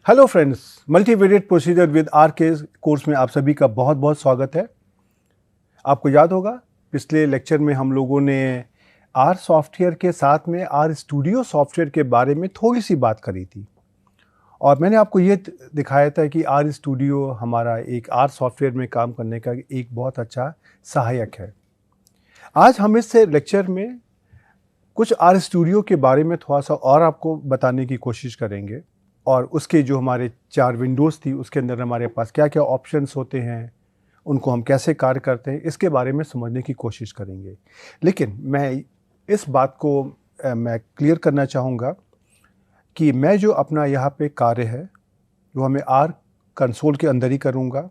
Hello friends, multivariate procedure with R के course में आप सभी का बहुत बहुत स्वागत है। आपको याद होगा पिछले लेक्चर में हम लोगों ने आर सॉफ्टवेयर के साथ में आर स्टूडियो सॉफ्टवेयर के बारे में थोड़ी सी बात करी थी और मैंने आपको ये दिखाया था कि आर स्टूडियो हमारा एक आर सॉफ्टवेयर में काम करने का एक बहुत अच्छा सहायक है। आज हम इस लेक्चर में कुछ आर स्टूडियो के बारे में थोड़ा सा और आपको बताने की कोशिश करेंगे और उसके जो हमारे 4 विंडोज़ थी उसके अंदर हमारे पास क्या क्या ऑप्शंस होते हैं, उनको हम कैसे कार्य करते हैं, इसके बारे में समझने की कोशिश करेंगे। लेकिन मैं इस बात को मैं क्लियर करना चाहूँगा कि मैं जो अपना यहाँ पे कार्य है वो हमें आर कंसोल के अंदर ही करूँगा।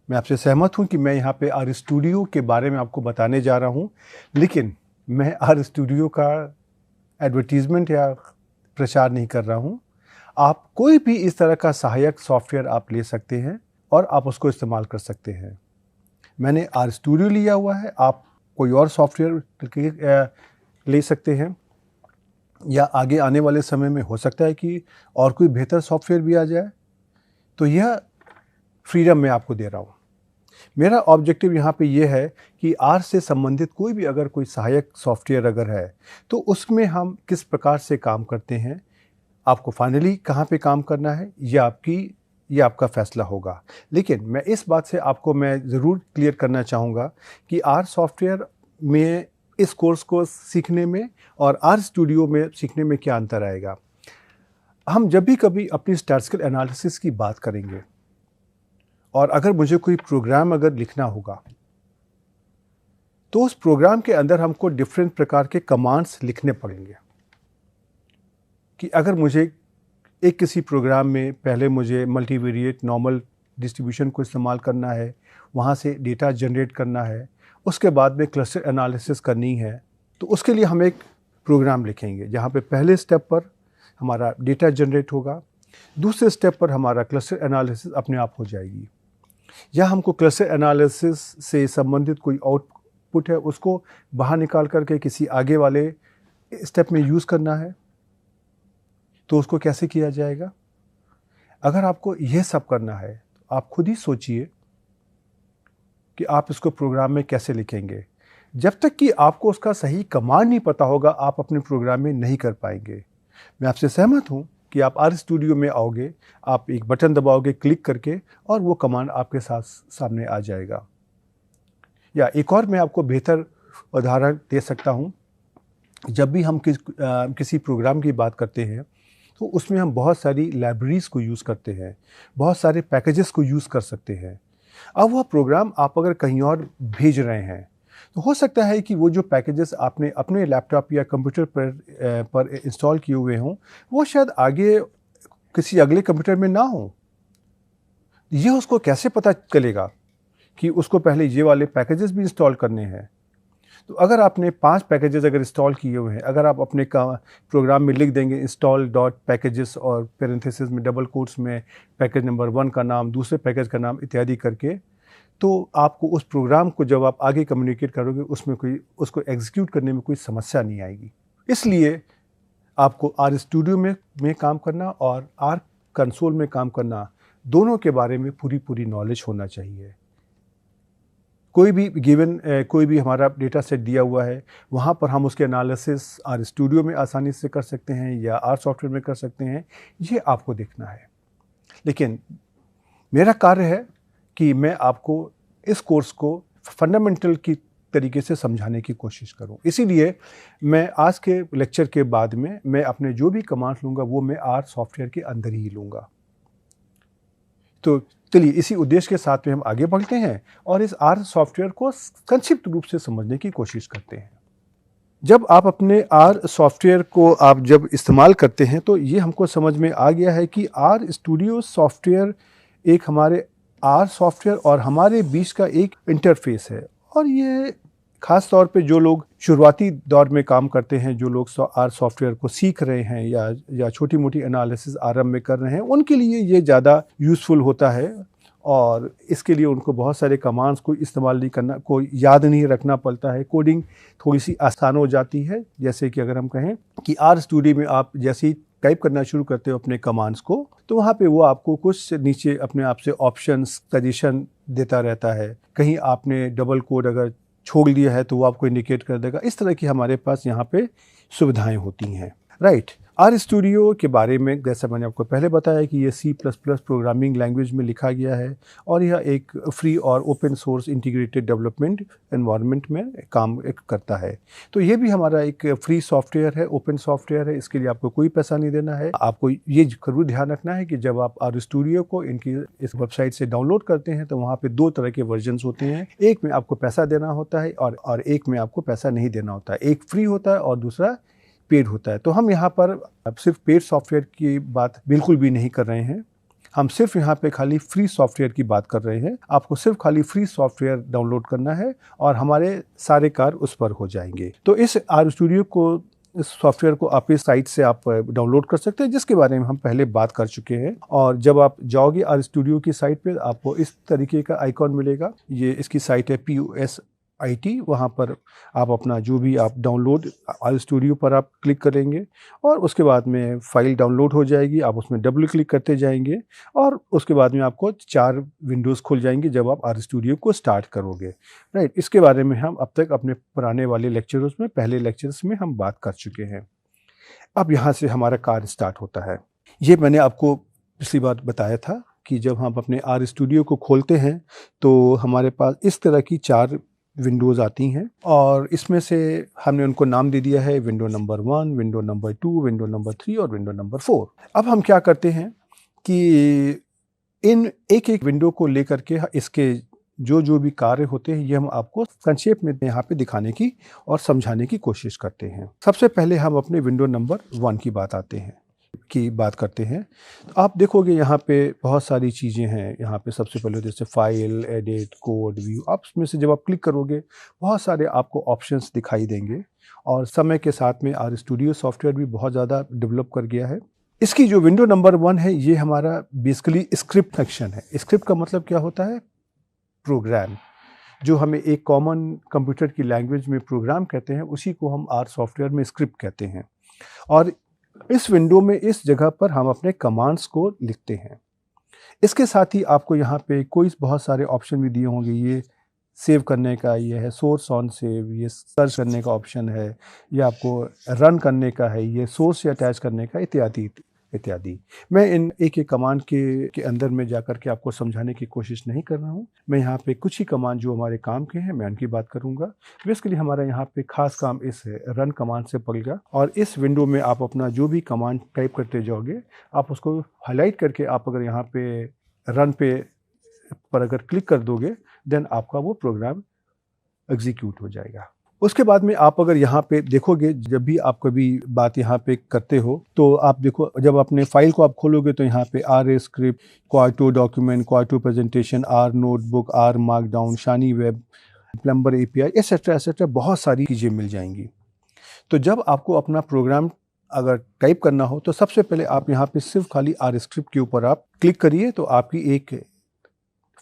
मैं आपसे सहमत हूँ कि मैं यहाँ पे आर स्टूडियो के बारे में आपको बताने जा रहा हूँ, लेकिन मैं आर स्टूडियो का एडवर्टीज़मेंट या प्रचार नहीं कर रहा हूँ। आप कोई भी इस तरह का सहायक सॉफ्टवेयर आप ले सकते हैं और आप उसको इस्तेमाल कर सकते हैं। मैंने आर स्टूडियो लिया हुआ है, आप कोई और सॉफ्टवेयर ले सकते हैं या आगे आने वाले समय में हो सकता है कि और कोई बेहतर सॉफ्टवेयर भी आ जाए। तो यह फ्रीडम मैं आपको दे रहा हूँ। मेरा ऑब्जेक्टिव यहाँ पे ये है कि आर से संबंधित कोई भी अगर कोई सहायक सॉफ्टवेयर अगर है तो उसमें हम किस प्रकार से काम करते हैं, आपको फाइनली कहाँ पे काम करना है ये आपका फैसला होगा। लेकिन मैं इस बात से आपको मैं ज़रूर क्लियर करना चाहूँगा कि आर सॉफ्टवेयर में इस कोर्स को सीखने में और आर स्टूडियो में सीखने में क्या अंतर आएगा। हम जब भी कभी अपनी स्टैटिस्टिकल एनालिसिस की बात करेंगे और अगर मुझे कोई प्रोग्राम अगर लिखना होगा तो उस प्रोग्राम के अंदर हमको डिफरेंट प्रकार के कमांड्स लिखने पड़ेंगे। कि अगर मुझे एक किसी प्रोग्राम में पहले मुझे मल्टीवेरिएट नॉर्मल डिस्ट्रीब्यूशन को इस्तेमाल करना है, वहाँ से डेटा जनरेट करना है, उसके बाद में क्लस्टर एनालिसिस करनी है, तो उसके लिए हम एक प्रोग्राम लिखेंगे जहाँ पे पहले स्टेप पर हमारा डेटा जनरेट होगा, दूसरे स्टेप पर हमारा क्लस्टर एनालिसिस अपने आप हो जाएगी। या हमको क्लस्टर एनालिसिस से संबंधित कोई आउटपुट है उसको बाहर निकाल करके किसी आगे वाले स्टेप में यूज़ करना है, तो उसको कैसे किया जाएगा। अगर आपको यह सब करना है तो आप खुद ही सोचिए कि आप इसको प्रोग्राम में कैसे लिखेंगे। जब तक कि आपको उसका सही कमांड नहीं पता होगा आप अपने प्रोग्राम में नहीं कर पाएंगे। मैं आपसे सहमत हूँ कि आप आर स्टूडियो में आओगे, आप एक बटन दबाओगे क्लिक करके और वो कमांड आपके साथ सामने आ जाएगा। या एक और मैं आपको बेहतर उदाहरण दे सकता हूँ। जब भी हम किसी प्रोग्राम की बात करते हैं तो उसमें हम बहुत सारी लाइब्रेरीज़ को यूज़ करते हैं, बहुत सारे पैकेजेस को यूज़ कर सकते हैं। अब वह प्रोग्राम आप अगर कहीं और भेज रहे हैं तो हो सकता है कि वो जो पैकेजेस आपने अपने लैपटॉप या कंप्यूटर पर इंस्टॉल किए हुए हों वो शायद आगे किसी अगले कंप्यूटर में ना हो। ये उसको कैसे पता चलेगा कि उसको पहले ये वाले पैकेजेस भी इंस्टॉल करने हैं। तो अगर आपने 5 पैकेजेस अगर इंस्टॉल किए हुए हैं, अगर आप अपने प्रोग्राम में लिख देंगे इंस्टॉल डॉट पैकेजेस और पैरेंथेसिस में डबल कोट्स में पैकेज नंबर 1 का नाम, दूसरे पैकेज का नाम इत्यादि करके, तो आपको उस प्रोग्राम को जब आप आगे कम्युनिकेट करोगे उसमें उसको एग्जीक्यूट करने में कोई समस्या नहीं आएगी। इसलिए आपको आर स्टूडियो में काम करना और आर कंसोल में काम करना दोनों के बारे में पूरी नॉलेज होना चाहिए। कोई भी हमारा डेटा सेट दिया हुआ है वहाँ पर हम उसके एनालिसिस आर स्टूडियो में आसानी से कर सकते हैं या आर सॉफ्टवेयर में कर सकते हैं, ये आपको देखना है। लेकिन मेरा कार्य है कि मैं आपको इस कोर्स को फंडामेंटल की तरीके से समझाने की कोशिश करूं। इसीलिए मैं आज के लेक्चर के बाद में मैं अपने जो भी कमांड लूँगा वो मैं आर सॉफ्टवेयर के अंदर ही लूँगा। तो चलिए इसी उद्देश्य के साथ में हम आगे बढ़ते हैं और इस आर सॉफ्टवेयर को संक्षिप्त रूप से समझने की कोशिश करते हैं। जब आप अपने आर सॉफ्टवेयर को आप जब इस्तेमाल करते हैं तो ये हमको समझ में आ गया है कि आर स्टूडियो सॉफ्टवेयर एक हमारे आर सॉफ्टवेयर और हमारे बीच का एक इंटरफेस है। और ये ख़ास तौर पे जो लोग शुरुआती दौर में काम करते हैं, जो लोग आर सॉफ्टवेयर को सीख रहे हैं या छोटी मोटी एनालिसिस आरंभ में कर रहे हैं, उनके लिए ये ज़्यादा यूज़फुल होता है और इसके लिए उनको बहुत सारे कमांड्स को इस्तेमाल नहीं करना, कोई याद नहीं रखना पड़ता है। कोडिंग थोड़ी सी आसान हो जाती है। जैसे कि अगर हम कहें कि आर स्टूडियो में आप जैसे ही टाइप करना शुरू करते हो अपने कमांड्स को, तो वहाँ पे वो आपको कुछ नीचे अपने आप से ऑप्शंस सजेशन देता रहता है। कहीं आपने डबल कोड अगर छोड़ दिया है तो वो आपको इंडिकेट कर देगा। इस तरह की हमारे पास यहाँ पे सुविधाएं होती हैं, राइट। आर स्टूडियो के बारे में जैसा मैंने आपको पहले बताया कि ये C++ प्रोग्रामिंग लैंग्वेज में लिखा गया है और यह एक फ्री और open source integrated development environment में काम करता है। तो ये भी हमारा एक फ्री सॉफ्टवेयर है, ओपन सॉफ्टवेयर है, इसके लिए आपको कोई पैसा नहीं देना है। आपको ये जरूर ध्यान रखना है कि जब आप आर स्टूडियो को इनकी इस वेबसाइट से डाउनलोड करते हैं तो वहाँ पर 2 तरह के वर्जन्स होते हैं। एक में आपको पैसा देना होता है और एक में आपको पैसा नहीं देना होता है। एक फ्री होता है और दूसरा पेड होता है। तो हम यहाँ पर अब सिर्फ पेड सॉफ्टवेयर की बात बिल्कुल भी नहीं कर रहे हैं, हम सिर्फ यहाँ पे खाली फ्री सॉफ्टवेयर की बात कर रहे हैं। आपको सिर्फ खाली फ्री सॉफ्टवेयर डाउनलोड करना है और हमारे सारे कार्य उस पर हो जाएंगे। तो इस आर स्टूडियो को, इस सॉफ्टवेयर को आप इस साइट से आप डाउनलोड कर सकते हैं, जिसके बारे में हम पहले बात कर चुके हैं। और जब आप जाओगे आर स्टूडियो की साइट पे, आपको इस तरीके का आइकॉन मिलेगा। ये इसकी साइट है POSIT। वहाँ पर आप अपना जो भी आप डाउनलोड आर स्टूडियो पर आप क्लिक करेंगे और उसके बाद में फाइल डाउनलोड हो जाएगी। आप उसमें डबल क्लिक करते जाएंगे और उसके बाद में आपको 4 विंडोज़ खुल जाएंगी जब आप आर स्टूडियो को स्टार्ट करोगे, राइट। इसके बारे में हम अब तक अपने पुराने वाले लेक्चर्स में, पहले लेक्चर्स में हम बात कर चुके हैं। अब यहाँ से हमारा कार्य स्टार्ट होता है। ये मैंने आपको पिछली बार बताया था कि जब हम अपने आर स्टूडियो को खोलते हैं तो हमारे पास इस तरह की 4 विंडोज़ आती हैं और इसमें से हमने उनको नाम दे दिया है window number 1, window number 2, window number 3 और विंडो नंबर 4। अब हम क्या करते हैं कि इन एक विंडो को लेकर के इसके जो भी कार्य होते हैं ये हम आपको संक्षेप में यहाँ पे दिखाने की और समझाने की कोशिश करते हैं। सबसे पहले हम अपने विंडो नंबर 1 की बात करते हैं। तो आप देखोगे यहाँ पे बहुत सारी चीज़ें हैं। यहाँ पे सबसे पहले जैसे फाइल, एडिट, कोड, व्यू, आप इसमें से जब आप क्लिक करोगे बहुत सारे आपको ऑप्शंस दिखाई देंगे और समय के साथ में आर स्टूडियो सॉफ्टवेयर भी बहुत ज़्यादा डेवलप कर गया है। इसकी जो विंडो नंबर 1 है ये हमारा बेसिकली स्क्रिप्ट सेक्शन है। स्क्रिप्ट का मतलब क्या होता है? प्रोग्राम। जो हमें एक कॉमन कंप्यूटर की लैंग्वेज में प्रोग्राम कहते हैं उसी को हम आर सॉफ्टवेयर में स्क्रिप्ट कहते हैं। और इस विंडो में इस जगह पर हम अपने कमांड्स को लिखते हैं। इसके साथ ही आपको यहाँ पे कोई बहुत सारे ऑप्शन भी दिए होंगे। ये सेव करने का, ये है सोर्स ऑन सेव, ये सर्च करने का ऑप्शन है, ये आपको रन करने का है, ये सोर्स से अटैच करने का, इत्यादि इत्यादि। मैं इन एक कमांड के अंदर में जाकर के आपको समझाने की कोशिश नहीं कर रहा हूँ। मैं यहाँ पे कुछ ही कमांड जो हमारे काम के हैं मैं उनकी बात करूँगा। बेसिकली हमारा यहाँ पे खास काम इस रन कमांड से पड़ेगा और इस विंडो में आप अपना जो भी कमांड टाइप करते जाओगे आप उसको हाईलाइट करके आप अगर यहाँ पे रन पर अगर क्लिक कर दोगे देन आपका वो प्रोग्राम एग्जीक्यूट हो जाएगा। उसके बाद में आप अगर यहाँ पे देखोगे, जब भी आप कभी बात यहाँ पे करते हो तो आप देखो, जब अपने फाइल को आप खोलोगे तो यहाँ पे R script, Quarto document, Quarto presentation, R notebook, R markdown, Shiny web, Plumber API, etcetera बहुत सारी चीज़ें मिल जाएंगी। तो जब आपको अपना प्रोग्राम अगर टाइप करना हो तो सबसे पहले आप यहाँ पे सिर्फ खाली आर स्क्रिप्ट के ऊपर आप क्लिक करिए तो आपकी एक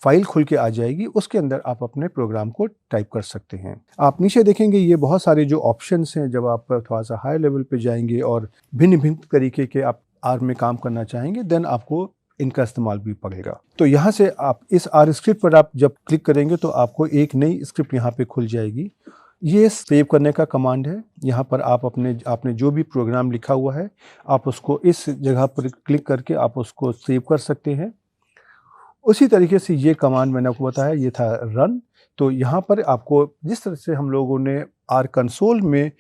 फाइल खुल के आ जाएगी। उसके अंदर आप अपने प्रोग्राम को टाइप कर सकते हैं। आप नीचे देखेंगे ये बहुत सारे जो ऑप्शंस हैं, जब आप थोड़ा सा हाई लेवल पे जाएंगे और भिन्न तरीके के आप आर में काम करना चाहेंगे देन आपको इनका इस्तेमाल भी पड़ेगा। तो यहाँ से आप इस आर स्क्रिप्ट पर आप जब क्लिक करेंगे तो आपको एक नई स्क्रिप्ट यहाँ पे खुल जाएगी। ये सेव करने का कमांड है। यहाँ पर आप आपने जो भी प्रोग्राम लिखा हुआ है आप उसको इस जगह पर क्लिक करके आप उसको सेव कर सकते हैं। उसी तरीके से ये कमांड मैंने आपको बताया, ये था रन। तो यहाँ पर आपको जिस तरह से हम लोगों ने आर कंसोल में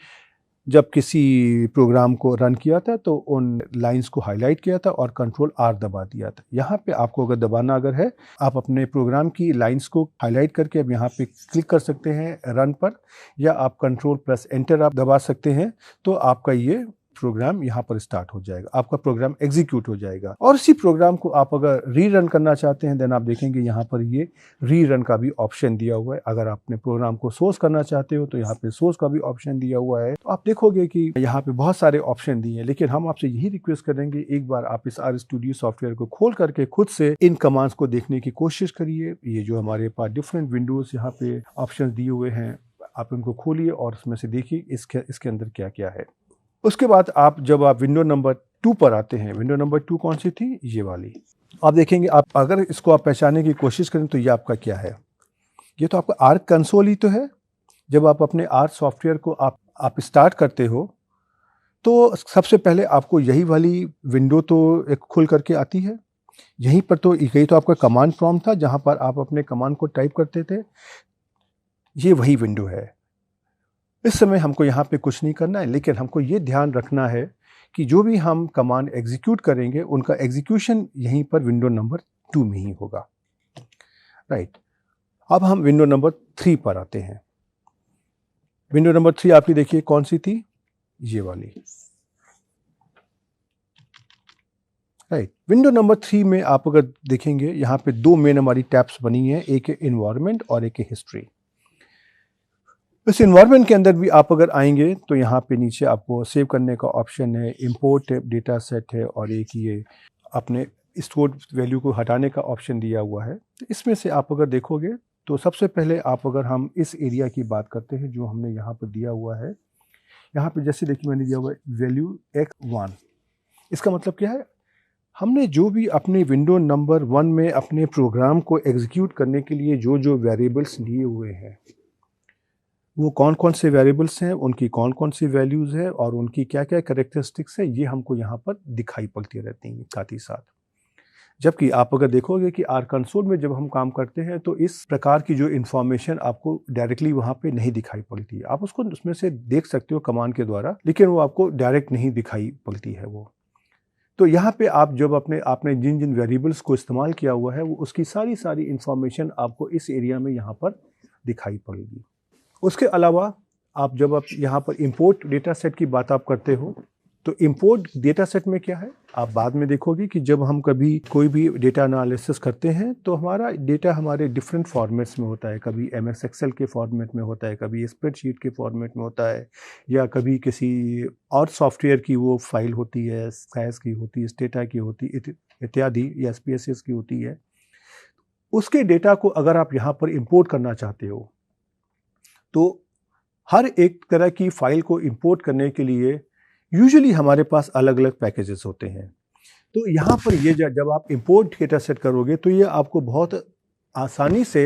जब किसी प्रोग्राम को रन किया था तो उन लाइंस को हाईलाइट किया था और कंट्रोल R दबा दिया था। यहाँ पे आपको अगर दबाना अगर है आप अपने प्रोग्राम की लाइंस को हाईलाइट करके अब यहाँ पे क्लिक कर सकते हैं रन पर, या आप कंट्रोल+Enter आप दबा सकते हैं तो आपका ये प्रोग्राम यहाँ पर स्टार्ट हो जाएगा, आपका प्रोग्राम एग्जीक्यूट हो जाएगा। और इसी प्रोग्राम को आप अगर रीरन करना चाहते हैं देन आप देखेंगे यहाँ पर ये रीरन का भी ऑप्शन दिया हुआ है। अगर आप अपने प्रोग्राम को सोर्स करना चाहते हो तो यहाँ पे सोर्स का भी ऑप्शन दिया हुआ है। तो आप देखोगे कि यहाँ पे बहुत सारे ऑप्शन दिए हैं, लेकिन हम आपसे यही रिक्वेस्ट करेंगे एक बार आप इस आर स्टूडियो सॉफ्टवेयर को खोल करके खुद से इन कमांड्स को देखने की कोशिश करिए। ये जो हमारे पास डिफरेंट विंडोज यहाँ पे ऑप्शन दिए हुए हैं आप इनको खोलिए और उसमें से देखिए इसके अंदर क्या क्या है। उसके बाद आप जब आप विंडो नंबर 2 पर आते हैं। विंडो नंबर 2 कौन सी थी? ये वाली। आप देखेंगे, आप अगर इसको आप पहचानने की कोशिश करें तो ये आपका क्या है? ये तो आपका आर कंसोल ही तो है। जब आप अपने आर सॉफ्टवेयर को आप स्टार्ट करते हो तो सबसे पहले आपको यही वाली विंडो तो एक खुल करके आती है। यहीं पर तो यही तो आपका कमांड प्रॉम्प्ट था जहां पर आप अपने कमांड को टाइप करते थे। ये वही विंडो है। इस समय हमको यहाँ पे कुछ नहीं करना है, लेकिन हमको ये ध्यान रखना है कि जो भी हम कमांड एग्जीक्यूट करेंगे उनका एग्जीक्यूशन यहीं पर विंडो नंबर 2 में ही होगा। राइट। अब हम विंडो नंबर 3 पर आते हैं। विंडो नंबर 3 आपकी देखिए कौन सी थी? ये वाली। राइट। विंडो नंबर 3 में आप अगर देखेंगे यहाँ पे 2 मेन हमारी टैब्स बनी है, एक है इन्वायरमेंट और एक है हिस्ट्री। इस इन्वायरमेंट के अंदर भी आप अगर आएंगे तो यहाँ पे नीचे आपको सेव करने का ऑप्शन है, इंपोर्ट डेटा सेट है और एक ये अपने स्टोर्ड वैल्यू को हटाने का ऑप्शन दिया हुआ है। तो इसमें से आप अगर देखोगे तो सबसे पहले आप अगर हम इस एरिया की बात करते हैं जो हमने यहाँ पर दिया हुआ है, यहाँ पे जैसे देखिए मैंने दिया हुआ है वैल्यू x1। इसका मतलब क्या है? हमने जो भी अपने विंडो नंबर 1 में अपने प्रोग्राम को एग्जीक्यूट करने के लिए जो जो वेरिएबल्स लिए हुए हैं, वो कौन कौन से वेरिएबल्स हैं, उनकी कौन कौन सी वैल्यूज़ है और उनकी क्या क्या कैरेक्टरिस्टिक्स है, ये हमको यहाँ पर दिखाई पड़ती रहती हैं साथ ही साथ। जबकि आप अगर देखोगे कि आर कंसोल में जब हम काम करते हैं तो इस प्रकार की जो इन्फॉर्मेशन आपको डायरेक्टली वहाँ पे नहीं दिखाई पड़ती है। आप उसको उसमें से देख सकते हो कमांड के द्वारा, लेकिन वो आपको डायरेक्ट नहीं दिखाई पड़ती है वो। तो यहाँ पे आप जब आपने जिन जिन वेरिएबल्स को इस्तेमाल किया हुआ है वो उसकी सारी इन्फॉर्मेशन आपको इस एरिया में यहाँ पर दिखाई पड़ेगी। उसके अलावा आप जब आप यहाँ पर इंपोर्ट डेटा सेट की बात आप करते हो तो इंपोर्ट डेटा सेट में क्या है, आप बाद में देखोगे कि जब हम कभी कोई भी डेटा एनालिसिस करते हैं तो हमारा डेटा हमारे डिफरेंट फॉर्मेट्स में होता है। कभी एमएस एक्सेल के फॉर्मेट में होता है, कभी स्प्रेडशीट के फॉर्मेट में होता है, या कभी किसी और सॉफ्टवेयर की वो फाइल होती है, साइज की होती है, स्टेटा की होती है इत्यादि, या SPSS की होती है। उसके डेटा को अगर आप यहाँ पर इंपोर्ट करना चाहते हो तो हर एक तरह की फाइल को इंपोर्ट करने के लिए यूजुअली हमारे पास अलग अलग पैकेजेस होते हैं। तो यहाँ पर ये जब आप इंपोर्ट डेटा सेट करोगे तो ये आपको बहुत आसानी से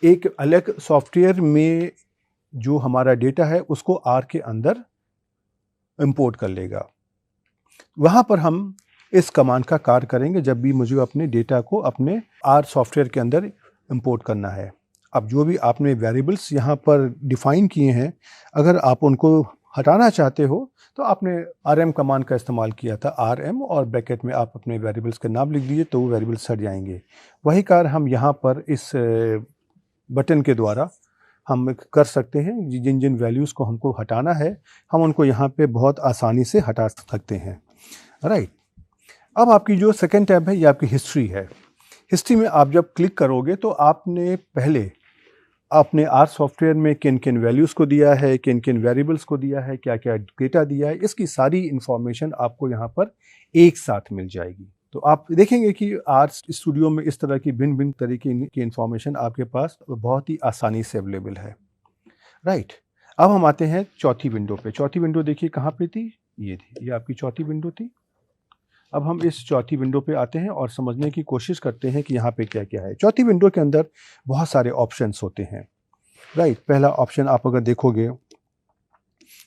एक अलग सॉफ्टवेयर में जो हमारा डेटा है उसको आर के अंदर इंपोर्ट कर लेगा। वहाँ पर हम इस कमांड का कार्य करेंगे जब भी मुझे अपने डेटा को अपने आर सॉफ्टवेयर के अंदर इंपोर्ट करना है। अब जो भी आपने वेरिएबल्स यहाँ पर डिफाइन किए हैं, अगर आप उनको हटाना चाहते हो तो आपने RM कमांड का इस्तेमाल किया था, RM, और ब्रैकेट में आप अपने वेरिएबल्स का नाम लिख दीजिए तो वो वेरिएबल्स हट जाएंगे। वही कार्य हम यहाँ पर इस बटन के द्वारा हम कर सकते हैं। जिन जिन वैल्यूज़ को हमको हटाना है हम उनको यहाँ पे बहुत आसानी से हटा सकते हैं। राइट। अब आपकी जो सेकेंड टैब है ये आपकी हिस्ट्री है। हिस्ट्री में आप जब क्लिक करोगे तो आपने पहले आपने आर सॉफ्टवेयर में किन किन वैल्यूज़ को दिया है, किन किन वेरिएबल्स को दिया है, क्या क्या डेटा दिया है, इसकी सारी इन्फॉर्मेशन आपको यहाँ पर एक साथ मिल जाएगी। तो आप देखेंगे कि आर स्टूडियो में इस तरह की भिन्न भिन्न तरीके की इन्फॉर्मेशन आपके पास बहुत ही आसानी से अवेलेबल है। राइट। अब हम आते हैं चौथी विंडो पे। चौथी विंडो देखिए कहाँ पे थी? ये थी, ये आपकी चौथी विंडो थी। अब हम इस चौथी विंडो पे आते हैं और समझने की कोशिश करते हैं कि यहाँ पे क्या क्या है। चौथी विंडो के अंदर बहुत सारे ऑप्शंस होते हैं। राइट। पहला ऑप्शन आप अगर देखोगे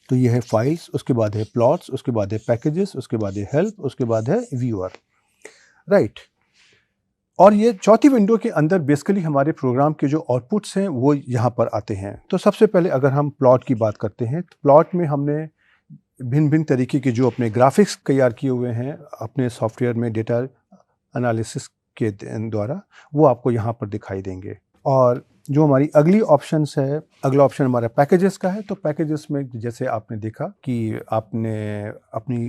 तो ये है फाइल्स, उसके बाद है प्लॉट्स, उसके बाद है पैकेजेस, उसके बाद है हेल्प, उसके बाद है व्यूअर। राइट। और ये चौथी विंडो के अंदर बेसिकली हमारे प्रोग्राम के जो आउटपुट्स हैं वो यहाँ पर आते हैं। तो सबसे पहले अगर हम प्लॉट की बात करते हैं तो प्लॉट में हमने भिन्न भिन्न तरीके के जो अपने ग्राफिक्स तैयार किए हुए हैं अपने सॉफ्टवेयर में डेटा एनालिसिस के द्वारा, वो आपको यहाँ पर दिखाई देंगे। और जो हमारी अगली ऑप्शंस है, अगला ऑप्शन हमारा पैकेजेस का है। तो पैकेजेस में जैसे आपने देखा कि आपने अपनी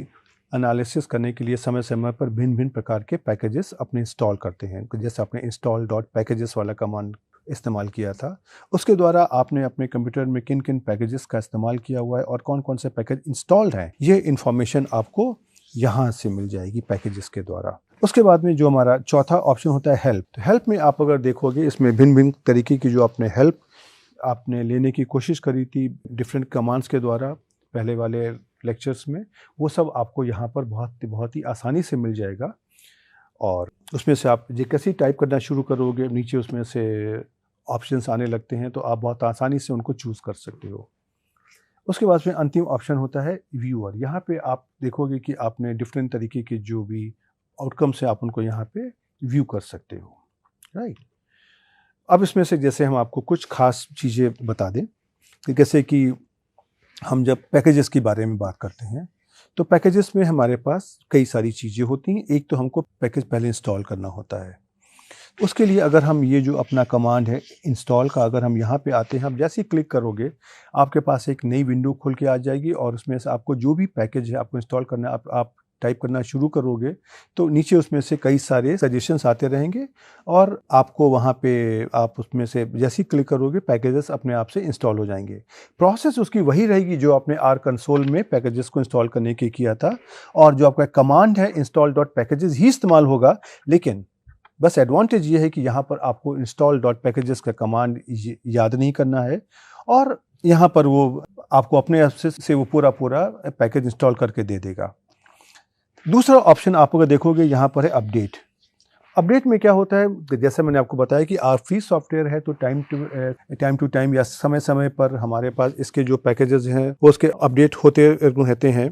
एनालिसिस करने के लिए समय समय पर भिन्न भिन्न प्रकार के पैकेजेस अपने इंस्टॉल करते हैं। जैसे आपने install.packages वाला कमांड इस्तेमाल किया था, उसके द्वारा आपने अपने कंप्यूटर में किन किन पैकेजेस का इस्तेमाल किया हुआ है और कौन कौन से पैकेज इंस्टॉल्ड हैं, ये इन्फॉर्मेशन आपको यहाँ से मिल जाएगी पैकेजेस के द्वारा। उसके बाद में जो हमारा चौथा ऑप्शन होता है हेल्प। तो हेल्प में आप अगर देखोगे इसमें भिन्न भिन्न तरीके की जो आपने हेल्प आपने लेने की कोशिश करी थी डिफरेंट कमांड्स के द्वारा, पहले वाले लेक्चर्स में, वो सब आपको यहाँ पर बहुत ही आसानी से मिल जाएगा। और उसमें से आप कैसे टाइप करना शुरू करोगे, नीचे उसमें से ऑप्शंस आने लगते हैं, तो आप बहुत आसानी से उनको चूज़ कर सकते हो। उसके बाद में अंतिम ऑप्शन होता है व्यूअर। यहाँ पे आप देखोगे कि आपने डिफरेंट तरीके के जो भी आउटकम्स हैं, आप उनको यहाँ पे व्यू कर सकते हो, राइट। अब इसमें से जैसे हम आपको कुछ खास चीज़ें बता दें, जैसे कि हम जब पैकेजेस के बारे में बात करते हैं, तो पैकेजेस में हमारे पास कई सारी चीज़ें होती हैं। एक तो हमको पैकेज पहले इंस्टॉल करना होता है। उसके लिए अगर हम ये जो अपना कमांड है इंस्टॉल का, अगर हम यहाँ पे आते हैं, हम जैसे ही क्लिक करोगे आपके पास एक नई विंडो खुल के आ जाएगी और उसमें से आपको जो भी पैकेज है आपको इंस्टॉल करना है, आप टाइप करना शुरू करोगे तो नीचे उसमें से कई सारे सजेशंस आते रहेंगे और आपको वहाँ पे आप उसमें से जैसे ही क्लिक करोगे पैकेजेस अपने आप से इंस्टॉल हो जाएंगे। प्रोसेस उसकी वही रहेगी जो आपने आर कंसोल में पैकेजेस को इंस्टॉल करने के किया था, और जो आपका कमांड है install.packages ही इस्तेमाल होगा। लेकिन बस एडवांटेज ये है कि यहाँ पर आपको install.packages का कमांड याद नहीं करना है, और यहाँ पर वो आपको अपने आप से वो पूरा पैकेज इंस्टॉल करके दे देगा। दूसरा ऑप्शन आप अगर देखोगे यहाँ पर है अपडेट। अपडेट में क्या होता है, जैसे मैंने आपको बताया कि आर फ्री सॉफ्टवेयर है, तो टाइम टू टाइम या समय समय पर हमारे पास इसके जो पैकेजेस हैं वो उसके अपडेट होते रहते हैं।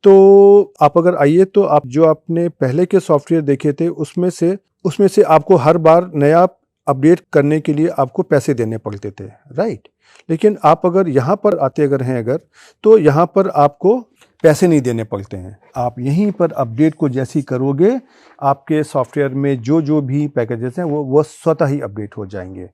तो आप अगर आइए तो आप जो आपने पहले के सॉफ्टवेयर देखे थे उसमें से आपको हर बार नया अपडेट करने के लिए आपको पैसे देने पड़ते थे, राइट। लेकिन आप अगर यहाँ पर आते अगर तो यहाँ पर आपको पैसे नहीं देने पड़ते हैं। आप यहीं पर अपडेट को जैसे ही करोगे आपके सॉफ्टवेयर में जो भी पैकेजेस हैं वो स्वतः ही अपडेट हो जाएंगे।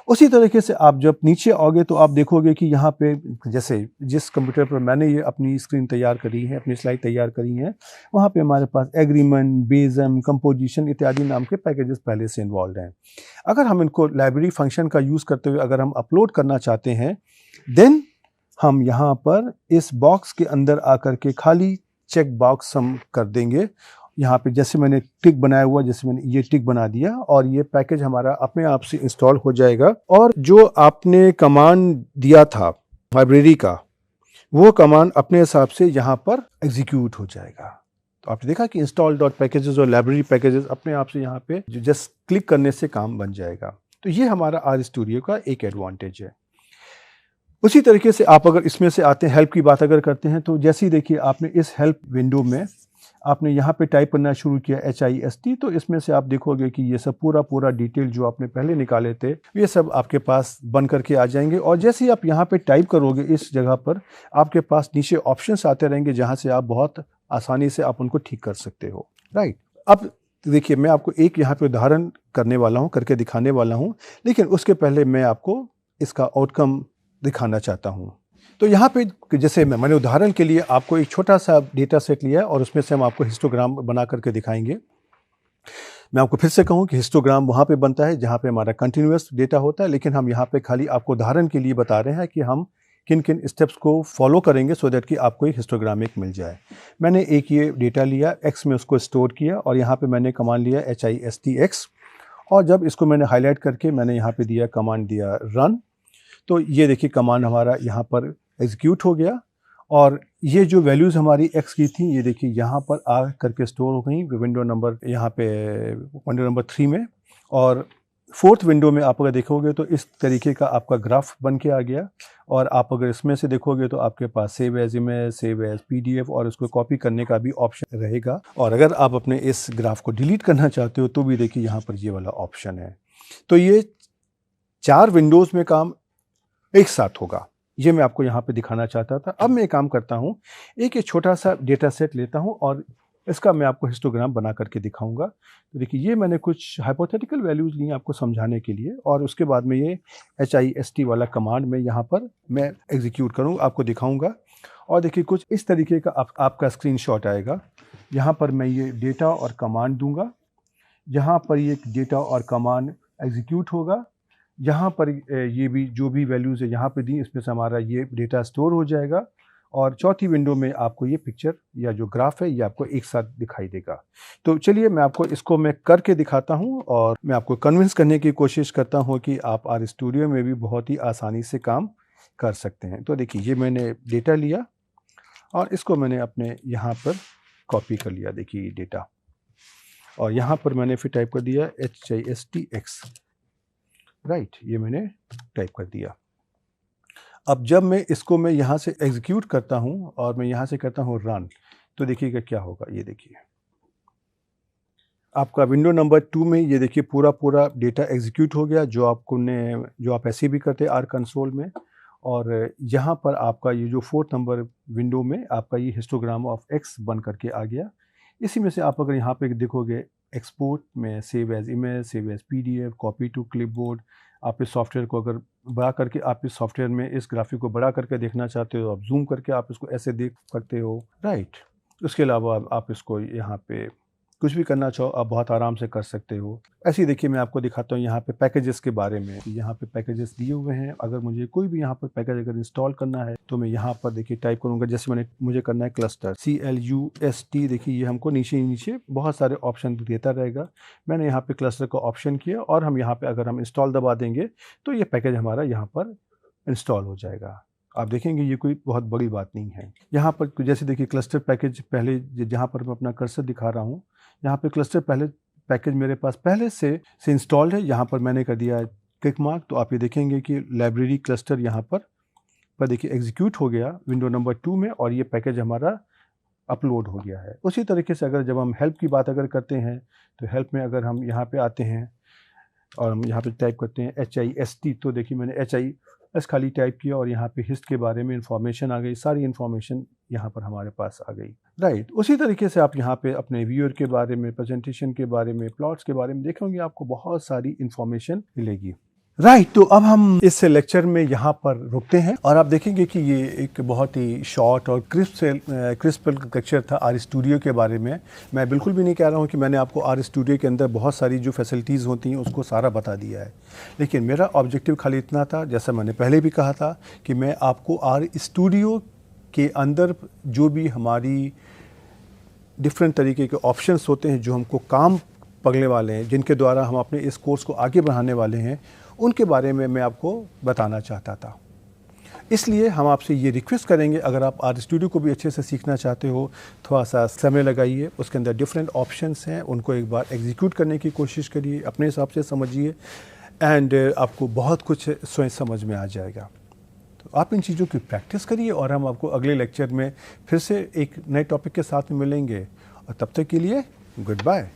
उसी तरीके से आप जब नीचे आओगे तो आप देखोगे कि यहाँ पे जैसे जिस कंप्यूटर पर मैंने ये अपनी स्क्रीन तैयार करी है, अपनी स्लाइड तैयार करी है, वहाँ पे हमारे पास एग्रीमेंट, बेजम, कंपोजिशन इत्यादि नाम के पैकेजेस पहले से इन्वॉल्व हैं। अगर हम इनको लाइब्रेरी फंक्शन का यूज़ करते हुए अगर हम अपलोड करना चाहते हैं, देन हम यहाँ पर इस बॉक्स के अंदर आकर के खाली चेक बॉक्स हम कर देंगे। यहाँ पे जैसे मैंने टिक बनाया हुआ, जैसे मैंने ये टिक बना दिया और ये पैकेज हमारा अपने आप से इंस्टॉल हो जाएगा, और जो आपने कमांड दिया था लाइब्रेरी का वो कमांड अपने हिसाब से यहाँ पर एग्जीक्यूट हो जाएगा। तो आपने देखा कि install.packages और लाइब्रेरी पैकेजेस अपने आप से यहाँ पे जस्ट क्लिक करने से काम बन जाएगा। तो ये हमारा आर स्टूडियो का एक एडवांटेज है। उसी तरीके से आप अगर इसमें से आते हैं, हेल्प की बात अगर करते हैं, तो जैसे ही देखिए आपने इस हेल्प विंडो में आपने यहाँ पे टाइप करना शुरू किया HIST, तो इसमें से आप देखोगे कि ये सब पूरा डिटेल जो आपने पहले निकाले थे ये सब आपके पास बन करके आ जाएंगे। और जैसे ही आप यहाँ पे टाइप करोगे इस जगह पर आपके पास नीचे ऑप्शंस आते रहेंगे जहाँ से आप बहुत आसानी से आप उनको ठीक कर सकते हो, राइट। अब देखिए मैं आपको एक यहाँ पे उदाहरण करके दिखाने वाला हूँ, लेकिन उसके पहले मैं आपको इसका आउटकम दिखाना चाहता हूँ। तो यहाँ पे जैसे मैंने उदाहरण के लिए आपको एक छोटा सा डेटा सेट लिया है और उसमें से हम आपको हिस्टोग्राम बना करके दिखाएंगे। मैं आपको फिर से कहूँ कि हिस्टोग्राम वहाँ पे बनता है जहाँ पे हमारा कंटिन्यूअस डेटा होता है, लेकिन हम यहाँ पे खाली आपको उदाहरण के लिए बता रहे हैं कि हम किन किन स्टेप्स को फॉलो करेंगे सो दैट कि आपको एक हिस्टोग्राम एक मिल जाए। मैंने एक ये डेटा लिया, एक्स में उसको स्टोर किया और यहाँ पे मैंने कमांड लिया HISTX, और जब इसको मैंने हाईलाइट करके मैंने यहाँ पे दिया कमांड दिया रन, तो ये देखिए कमांड हमारा यहाँ पर एग्जीक्यूट हो गया और ये जो वैल्यूज़ हमारी x की थी ये देखिए यहाँ पर आ करके स्टोर हो गई विंडो नंबर यहाँ पे विंडो नंबर 3 में। और फोर्थ विंडो में आप अगर देखोगे तो इस तरीके का आपका ग्राफ बन के आ गया, और आप अगर इसमें से देखोगे तो आपके पास save as image, save as PDF और उसको कॉपी करने का भी ऑप्शन रहेगा। और अगर आप अपने इस ग्राफ को डिलीट करना चाहते हो तो भी देखिए यहाँ पर ये वाला ऑप्शन है। तो ये 4 विंडोज़ में काम एक साथ होगा, ये मैं आपको यहाँ पे दिखाना चाहता था। अब मैं एक काम करता हूँ, एक छोटा सा डेटा सेट लेता हूँ और इसका मैं आपको हिस्टोग्राम बना करके दिखाऊंगा। तो देखिए ये मैंने कुछ हाइपोथेटिकल वैल्यूज़ ली आपको समझाने के लिए, और उसके बाद में ये HIST वाला कमांड में यहाँ पर मैं एग्जीक्यूट करूँगा, आपको दिखाऊँगा। और देखिए कुछ इस तरीके का आपका स्क्रीनशॉट आएगा। यहाँ पर मैं ये डेटा और कमांड दूँगा, यहाँ पर ये डेटा और कमांड एग्जीक्यूट होगा, यहाँ पर ये भी जो भी वैल्यूज़ है यहाँ पे दी इसमें से हमारा ये डेटा स्टोर हो जाएगा, और चौथी विंडो में आपको ये पिक्चर या जो ग्राफ है ये आपको एक साथ दिखाई देगा। तो चलिए मैं आपको इसको मैं करके दिखाता हूँ और मैं आपको कन्विंस करने की कोशिश करता हूँ कि आप आर स्टूडियो में भी बहुत ही आसानी से काम कर सकते हैं। तो देखिए ये मैंने डेटा लिया और इसको मैंने अपने यहाँ पर कॉपी कर लिया, देखिए ये डेटा, और यहाँ पर मैंने फिर टाइप कर दिया HISTX, राइट, ये मैंने टाइप कर दिया। अब जब मैं इसको यहाँ से एग्जीक्यूट करता हूँ और मैं यहाँ से करता हूँ रन, तो देखिएगा क्या होगा। ये देखिए आपका विंडो नंबर 2 में ये देखिए पूरा डेटा एग्जीक्यूट हो गया जो आप ऐसे भी करते हैं आर कंसोल में। और यहाँ पर आपका ये जो 4th नंबर विंडो में आपका ये हिस्टोग्राम ऑफ एक्स बन करके आ गया। इसी में से आप अगर यहाँ पे देखोगे एक्सपोर्ट में save as image, save as PDF, copy to clipboard, आप इस सॉफ्टवेयर को अगर बड़ा करके आप इस सॉफ्टवेयर में इस ग्राफिक को बड़ा करके देखना चाहते हो, आप जूम करके आप इसको ऐसे देख सकते हो, राइट। उसके अलावा आप इसको यहाँ पे कुछ भी करना चाहो आप बहुत आराम से कर सकते हो। ऐसे ही देखिए मैं आपको दिखाता हूँ यहाँ पे पैकेजेस के बारे में। यहाँ पे पैकेजेस दिए हुए हैं, अगर मुझे कोई भी यहाँ पर पैकेज अगर इंस्टॉल करना है तो मैं यहाँ पर देखिए टाइप करूँगा, जैसे मुझे करना है क्लस्टर CLUST, देखिए ये हमको नीचे बहुत सारे ऑप्शन देता रहेगा। मैंने यहाँ पे क्लस्टर का ऑप्शन किया और हम यहाँ पे अगर हम इंस्टॉल दबा देंगे तो ये पैकेज हमारा यहाँ पर इंस्टॉल हो जाएगा। आप देखेंगे ये कोई बहुत बड़ी बात नहीं है। यहाँ पर जैसे देखिए क्लस्टर पैकेज पहले जहाँ पर मैं अपना कर्सर दिखा रहा हूँ, यहाँ पे क्लस्टर पैकेज मेरे पास पहले से इंस्टॉल्ड है। यहाँ पर मैंने कर दिया क्लिक मार्क, तो आप ये देखेंगे कि लाइब्रेरी क्लस्टर यहाँ पर देखिए एग्जीक्यूट हो गया विंडो नंबर 2 में और ये पैकेज हमारा अपलोड हो गया है। उसी तरीके से अगर जब हम हेल्प की बात अगर करते हैं तो हेल्प में अगर हम यहाँ पे आते हैं और हम यहाँ पे टाइप करते हैं HIST, तो देखिए मैंने HIS खाली टाइप किया और यहाँ पे हिस्ट के बारे में इंफॉर्मेशन आ गई, सारी इंफॉर्मेशन यहाँ पर हमारे पास आ गई, राइट। उसी तरीके से आप यहाँ पे अपने व्यूअर के बारे में, प्रेजेंटेशन के बारे में, प्लॉट्स के बारे में देखेंगे, आपको बहुत सारी इंफॉर्मेशन मिलेगी, राइट। तो अब हम इस लेक्चर में यहाँ पर रुकते हैं और आप देखेंगे कि ये एक बहुत ही शॉर्ट और क्रिस्प लेक्चर था आर स्टूडियो के बारे में। मैं बिल्कुल भी नहीं कह रहा हूँ कि मैंने आपको आर स्टूडियो के अंदर बहुत सारी जो फैसिलिटीज़ होती हैं उसको सारा बता दिया है, लेकिन मेरा ऑब्जेक्टिव खाली इतना था, जैसा मैंने पहले भी कहा था, कि मैं आपको आर स्टूडियो के अंदर जो भी हमारी डिफरेंट तरीके के ऑप्शंस होते हैं जो हमको काम पकड़ने वाले हैं, जिनके द्वारा हम अपने इस कोर्स को आगे बढ़ाने वाले हैं, उनके बारे में मैं आपको बताना चाहता था। इसलिए हम आपसे ये रिक्वेस्ट करेंगे, अगर आप आर स्टूडियो को भी अच्छे से सीखना चाहते हो, थोड़ा सा समय लगाइए, उसके अंदर डिफरेंट ऑप्शंस हैं, उनको एक बार एग्जीक्यूट करने की कोशिश करिए, अपने हिसाब से समझिए एंड आपको बहुत कुछ स्वयं समझ में आ जाएगा। तो आप इन चीज़ों की प्रैक्टिस करिए और हम आपको अगले लेक्चर में फिर से एक नए टॉपिक के साथ में मिलेंगे, और तब तक के लिए गुड बाय।